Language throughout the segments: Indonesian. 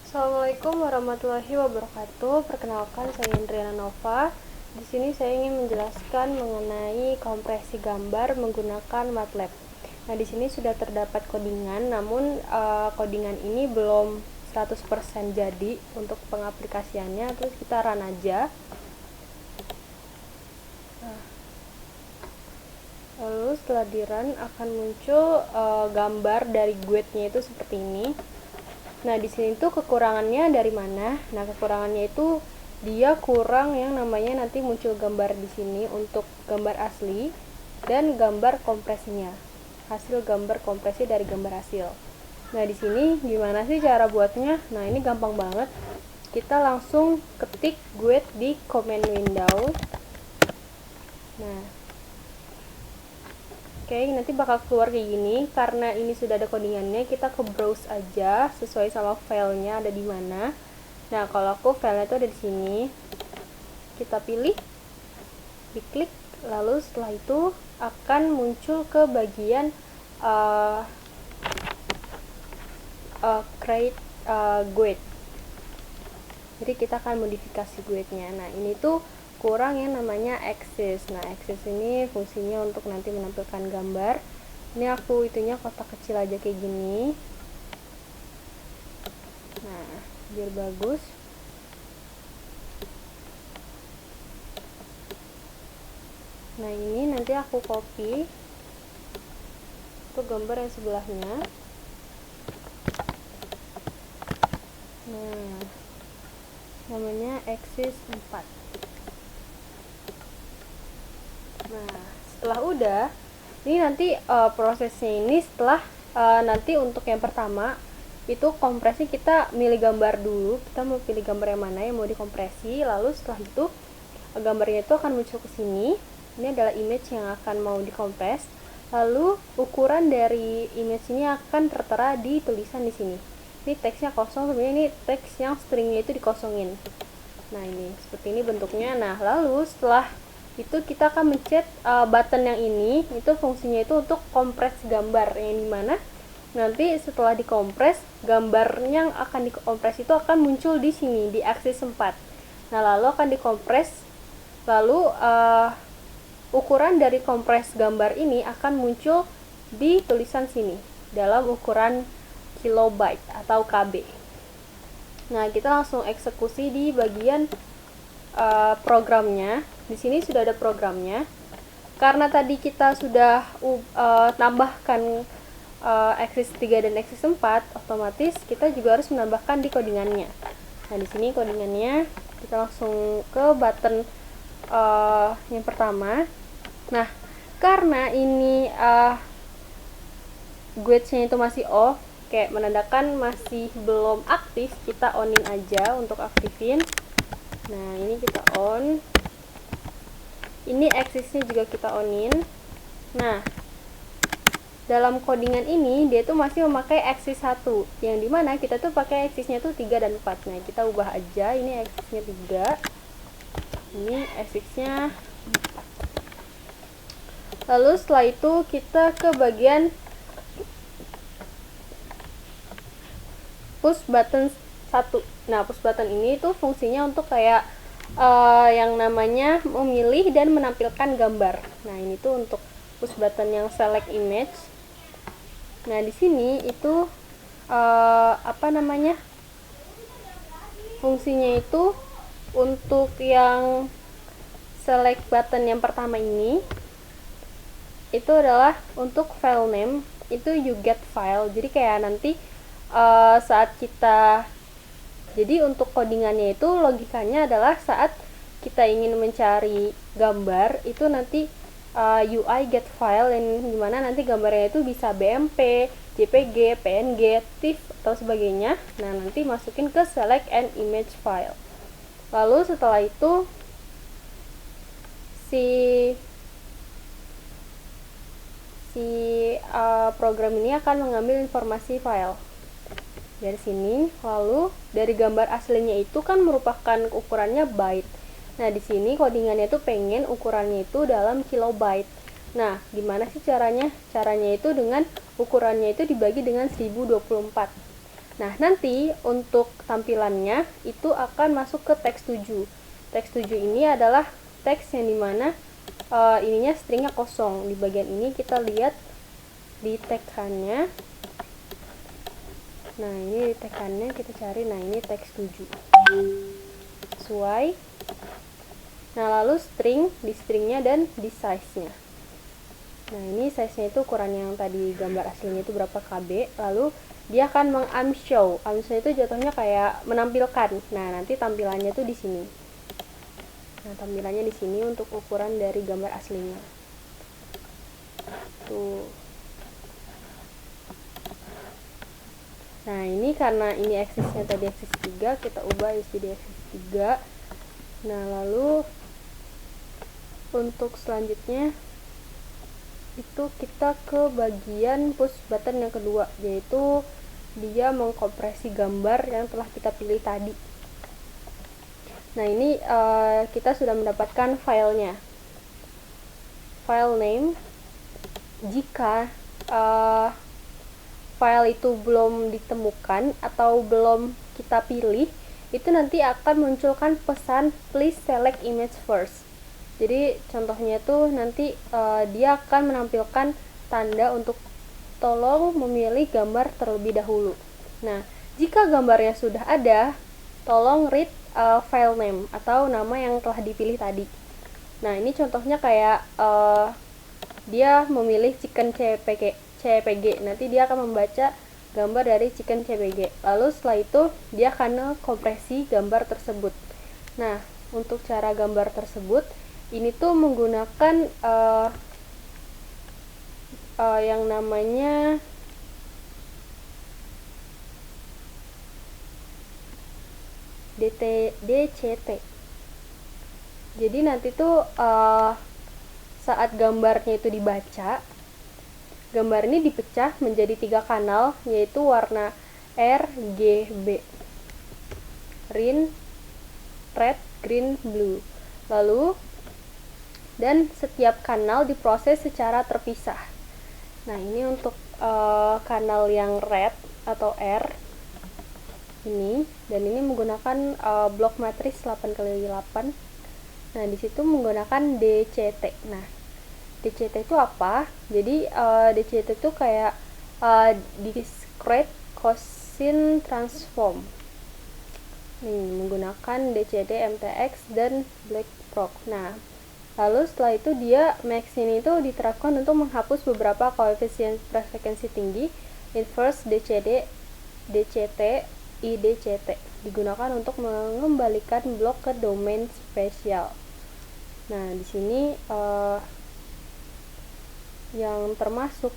Assalamualaikum warahmatullahi wabarakatuh. Perkenalkan, saya Indriana Nova. Di sini saya ingin menjelaskan mengenai kompresi gambar menggunakan MATLAB. Nah, di sini sudah terdapat codingan, namun codingan ini belum 100% jadi untuk pengaplikasiannya. Terus kita run aja. Lalu setelah di run akan muncul gambar dari guide-nya itu seperti ini. Nah, di sini tuh kekurangannya dari mana? Nah, kekurangannya itu dia kurang yang namanya nanti muncul gambar di sini untuk gambar asli dan gambar kompresinya. Hasil gambar kompresi dari gambar hasil. Nah, di sini gimana sih cara buatnya? Nah, ini gampang banget. Kita langsung ketik guide di command window. Nah, oke, nanti bakal keluar kayak gini. Karena ini sudah ada codingannya, kita ke browse aja sesuai sama filenya ada di mana. Nah, kalau aku filenya itu ada di sini. Kita pilih, diklik, lalu setelah itu akan muncul ke bagian create guide. Jadi kita akan modifikasi guide-nya. Nah, ini tuh kurang yang namanya axis. Nah, axis ini fungsinya untuk nanti menampilkan gambar. Ini aku itunya kotak kecil aja kayak gini. Nah, biar bagus. Nah, ini nanti aku copy untuk gambar yang sebelahnya. Nah, namanya axis 4. Nah, setelah udah, ini nanti prosesnya ini setelah nanti untuk yang pertama itu kompresi kita milih gambar dulu. Kita mau pilih gambar yang mana yang mau dikompresi, lalu setelah itu gambarnya itu akan muncul ke sini. Ini adalah image yang akan mau dikompres. Lalu ukuran dari image ini akan tertera di tulisan di sini. Ini teksnya kosong, sebenarnya ini teks yang stringnya itu dikosongin. Nah, ini seperti ini bentuknya. Nah, lalu setelah itu kita akan mencet button yang ini, itu fungsinya itu untuk kompres gambar, yang dimana nanti setelah dikompres gambarnya yang akan dikompres itu akan muncul di sini di aksis 4. Nah, lalu akan dikompres, lalu ukuran dari kompres gambar ini akan muncul di tulisan sini dalam ukuran kilobyte atau KB. Nah, kita langsung eksekusi di bagian programnya. Di sini sudah ada programnya. Karena tadi kita sudah tambahkan axis 3 dan axis 4, otomatis kita juga harus menambahkan di codingannya. Nah, di sini codingannya kita langsung ke button yang pertama. Nah, karena ini guide-nya itu masih off, kayak menandakan masih belum aktif, kita onin aja untuk aktifin. Nah, ini kita on. Ini axisnya juga kita onin. Nah, dalam codingan ini dia tuh masih memakai axis 1, yang dimana kita tuh pakai axisnya tuh 3 dan 4. Nah, kita ubah aja, ini axisnya 3, ini axisnya 4. Lalu setelah itu kita ke bagian push button 1. Nah, push button ini tuh fungsinya untuk kayak yang namanya memilih dan menampilkan gambar. Nah, ini tuh untuk push button yang select image. Nah, di sini itu apa namanya? Fungsinya itu untuk yang select button yang pertama ini itu adalah untuk file name, itu you get file. Jadi kayak nanti saat kita, jadi untuk codingannya itu logikanya adalah saat kita ingin mencari gambar itu nanti UI get file, yang dimana nanti gambarnya itu bisa BMP, JPG, PNG, TIFF atau sebagainya. Nah, nanti masukin ke select an image file. Lalu setelah itu program ini akan mengambil informasi file dari sini. Lalu dari gambar aslinya itu kan merupakan ukurannya byte. Nah, di sini codingannya itu pengen ukurannya itu dalam kilobyte. Nah, gimana sih caranya? Caranya itu dengan ukurannya itu dibagi dengan 1024. Nah, nanti untuk tampilannya itu akan masuk ke teks 7. Teks 7 ini adalah teks yang dimana ininya stringnya kosong. Di bagian ini kita lihat di tekannya. Nah, ini di tekannya kita cari. Nah, ini teks 7. Sesuai. Nah, lalu string, di stringnya dan di size-nya. Nah, ini size-nya itu ukuran yang tadi gambar aslinya itu berapa KB. Lalu dia akan meng-unshow. Unshow itu jatuhnya kayak menampilkan. Nah, nanti tampilannya tuh di sini. Nah, tampilannya di sini untuk ukuran dari gambar aslinya. Tuh. Nah, ini karena ini aksesnya tadi akses 3, kita ubah jadi akses 3. Nah, lalu untuk selanjutnya itu kita ke bagian push button yang kedua, yaitu dia mengkompresi gambar yang telah kita pilih tadi. Nah, ini kita sudah mendapatkan filenya. File name. Jika file itu belum ditemukan atau belum kita pilih, itu nanti akan munculkan pesan please select image first. Jadi contohnya tuh nanti dia akan menampilkan tanda untuk tolong memilih gambar terlebih dahulu. Nah, jika gambarnya sudah ada, tolong read file name atau nama yang telah dipilih tadi. Nah, ini contohnya kayak dia memilih chicken CPG. Nanti dia akan membaca gambar dari chicken CPG. Lalu setelah itu dia akan kompresi gambar tersebut. Nah, untuk cara gambar tersebut ini tuh menggunakan yang namanya DCT. Jadi nanti tuh saat gambarnya itu dibaca, gambar ini dipecah menjadi 3 kanal, yaitu warna RGB, red, green, blue. Lalu dan setiap kanal diproses secara terpisah. Nah, ini untuk kanal yang red atau R ini, dan ini menggunakan blok matris 8x8. Nah, di situ menggunakan DCT. Nah, DCT itu apa? Jadi DCT itu kayak discrete cosine transform. Nih, menggunakan DCT, MTX, dan Blackproc. Nah, lalu setelah itu dia max ini itu diterapkan untuk menghapus beberapa koefisien frekuensi tinggi, inverse DCT, IDCT, digunakan untuk mengembalikan blok ke domain spesial. Nah, di sini yang termasuk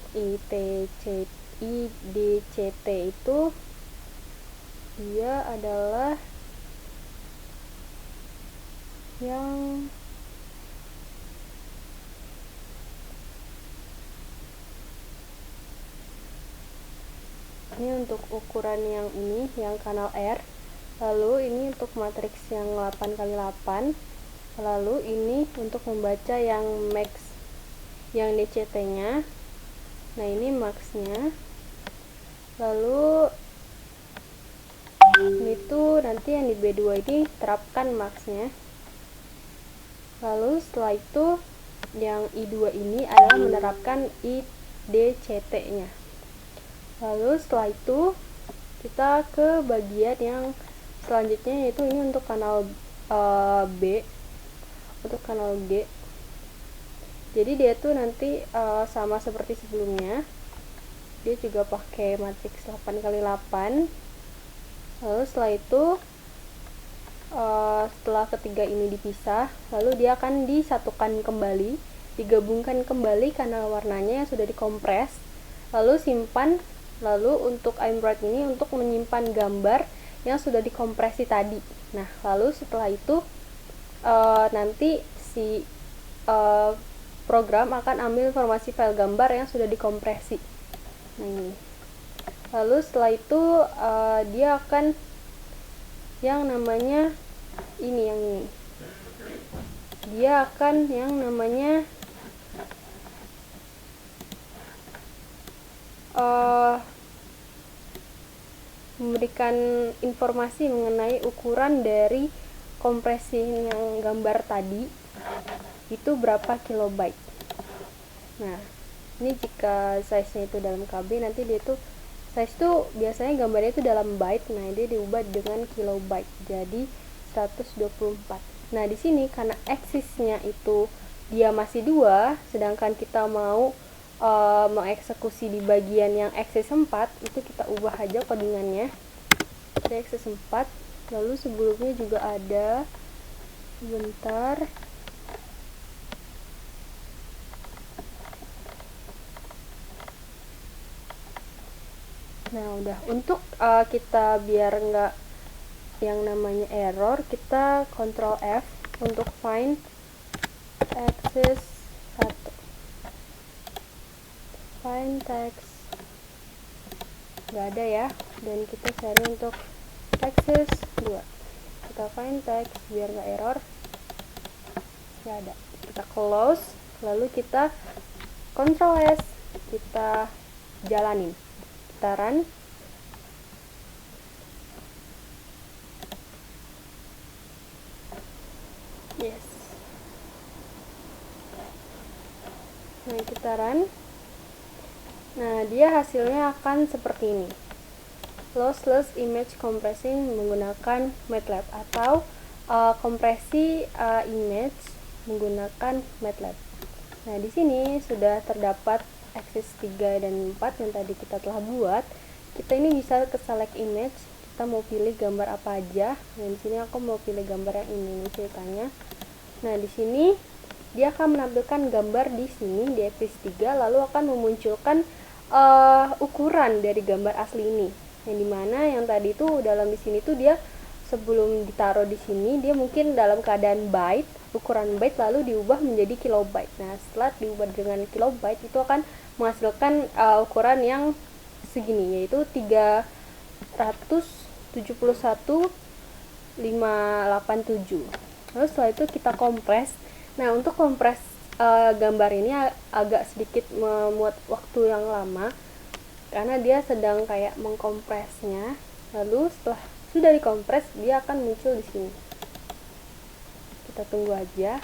IDCT itu dia adalah yang ini untuk ukuran yang ini, yang kanal R. Lalu ini untuk matriks yang 8x8. Lalu ini untuk membaca yang max, yang DCT-nya. Nah, ini max-nya. Lalu ini tuh nanti yang di B2 ini terapkan max-nya. Lalu setelah itu yang I2 ini adalah menerapkan IDCT-nya. Lalu setelah itu kita ke bagian yang selanjutnya, yaitu ini untuk kanal B, untuk kanal G. Jadi dia tuh nanti sama seperti sebelumnya, dia juga pakai matriks 8x8. Lalu setelah itu setelah ketiga ini dipisah, lalu dia akan disatukan kembali, digabungkan kembali kanal warnanya yang sudah dikompres, lalu simpan. Lalu untuk iMbright ini untuk menyimpan gambar yang sudah dikompresi tadi. Nah, lalu setelah itu nanti si program akan ambil informasi file gambar yang sudah dikompresi. Nah, ini. Lalu setelah itu dia akan yang namanya ini, yang ini. Dia akan yang namanya memberikan informasi mengenai ukuran dari kompresi yang gambar tadi itu berapa kilobyte. Nah, ini jika size-nya itu dalam KB, nanti dia tuh size tuh biasanya gambarnya itu dalam byte, nah dia diubah dengan kilobyte jadi 124. Nah, di sini karena aksisnya itu dia masih 2, sedangkan kita mau mengeksekusi di bagian yang aksis 4, itu kita ubah aja codingannya jadi aksis 4. Lalu sebelumnya juga ada, bentar, nah udah. Untuk kita biar nggak yang namanya error, kita Ctrl F untuk find axis 1, find text, nggak ada ya, dan kita cari untuk axis 2, kita find text biar nggak error, nggak ada, kita close, lalu kita Ctrl S, kita jalanin, kita run. Yes. Nah, kita run. Nah, dia hasilnya akan seperti ini. Lossless image compressing menggunakan MATLAB atau kompresi image menggunakan MATLAB. Nah, di sini sudah terdapat aksis 3 dan 4 yang tadi kita telah buat. Kita ini bisa ke select image, kita mau pilih gambar apa aja. Nah, di sini aku mau pilih gambar yang ini ceritanya. Nah, di sini dia akan menampilkan gambar di sini di aksis 3, lalu akan memunculkan ukuran dari gambar asli ini. Yang dimana yang tadi itu dalam di sini tuh dia sebelum ditaruh di sini dia mungkin dalam keadaan byte, ukuran byte, lalu diubah menjadi kilobyte. Nah, setelah diubah dengan kilobyte itu akan menghasilkan ukuran yang segini, yaitu 371,587. Lalu setelah itu kita kompres. Nah, untuk kompres gambar ini agak sedikit memuat waktu yang lama karena dia sedang kayak mengkompresnya. Lalu setelah sudah dikompres, dia akan muncul di sini. Kita tunggu aja.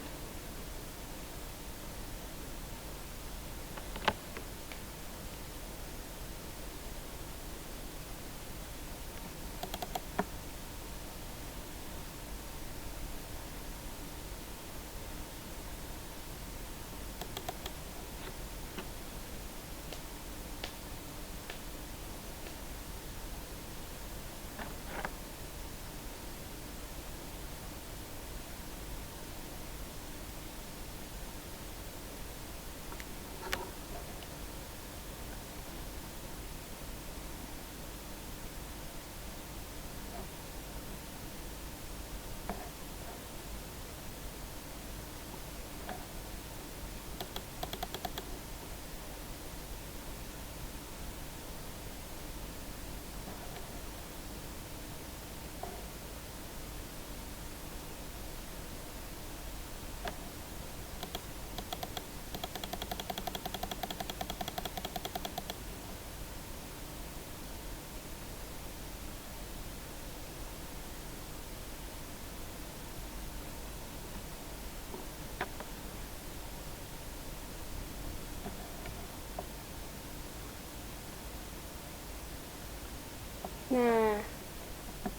Nah,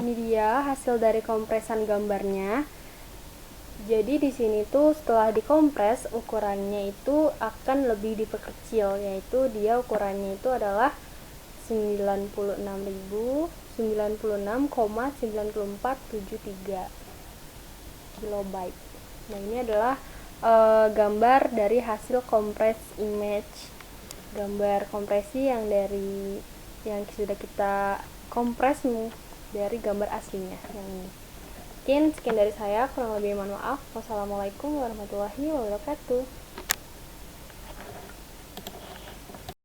ini dia hasil dari kompresan gambarnya. Jadi di sini tuh setelah dikompres ukurannya itu akan lebih diperkecil, yaitu dia ukurannya itu adalah 96.096,9473 kilobyte. Nah, ini adalah gambar dari hasil kompres image, gambar kompresi yang sudah kita kompres dari gambar aslinya yang ini. Mungkin sekian dari saya, kurang lebih mohon maaf. Wassalamualaikum warahmatullahi wabarakatuh.